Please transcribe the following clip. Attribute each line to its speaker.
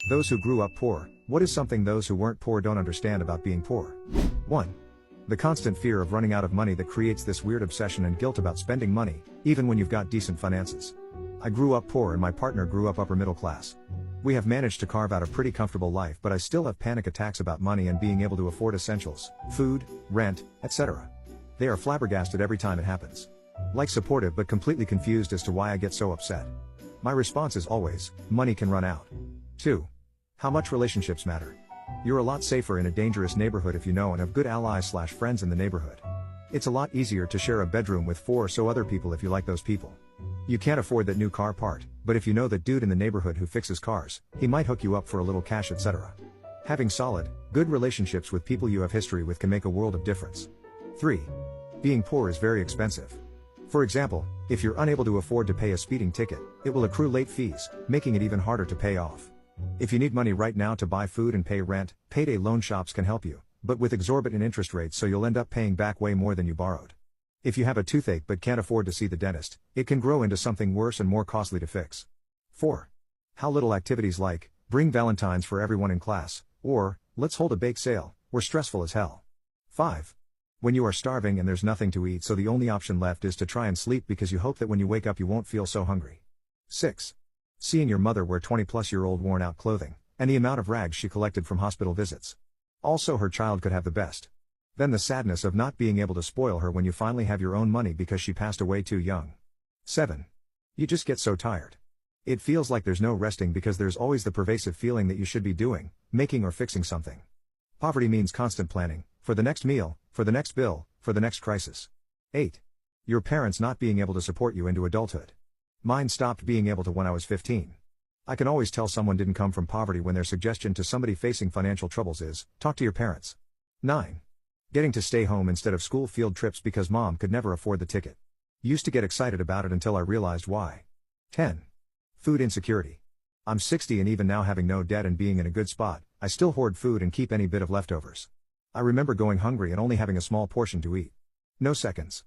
Speaker 1: Those who grew up poor. What is something those who weren't poor don't understand about being poor? 1. The constant fear of running out of money that creates this weird obsession and guilt about spending money, even when you've got decent finances. I grew up poor and my partner grew up upper middle class. We have managed to carve out a pretty comfortable life, but I still have panic attacks about money and being able to afford essentials, food, rent, etc. They are flabbergasted every time it happens. Like supportive but completely confused as to why I get so upset. My response is always, money can run out. 2. How much relationships matter. You're a lot safer in a dangerous neighborhood if you know and have good allies/friends in the neighborhood. It's a lot easier to share a bedroom with 4 or so other people if you like those people. You can't afford that new car part, but if you know that dude in the neighborhood who fixes cars, he might hook you up for a little cash, etc. Having solid, good relationships with people you have history with can make a world of difference. 3. Being poor is very expensive. For example, if you're unable to afford to pay a speeding ticket, it will accrue late fees, making it even harder to pay off. If you need money right now to buy food and pay rent, payday loan shops can help you, but with exorbitant interest rates, so you'll end up paying back way more than you borrowed. If you have a toothache but can't afford to see the dentist, it can grow into something worse and more costly to fix. 4. How little activities like, bring Valentines for everyone in class, or, let's hold a bake sale, were stressful as hell. 5. When you are starving and there's nothing to eat, so the only option left is to try and sleep because you hope that when you wake up you won't feel so hungry. 6. Seeing your mother wear 20-plus-year-old worn-out clothing, and the amount of rags she collected from hospital visits. Also, her child could have the best. Then the sadness of not being able to spoil her when you finally have your own money because she passed away too young. 7. You just get so tired. It feels like there's no resting because there's always the pervasive feeling that you should be doing, making or fixing something. Poverty means constant planning, for the next meal, for the next bill, for the next crisis. 8. Your parents not being able to support you into adulthood. Mine stopped being able to when I was 15. I can always tell someone didn't come from poverty when their suggestion to somebody facing financial troubles is, talk to your parents. 9. Getting to stay home instead of school field trips because mom could never afford the ticket. Used to get excited about it until I realized why. 10. Food insecurity. I'm 60 and even now having no debt and being in a good spot, I still hoard food and keep any bit of leftovers. I remember going hungry and only having a small portion to eat. No seconds.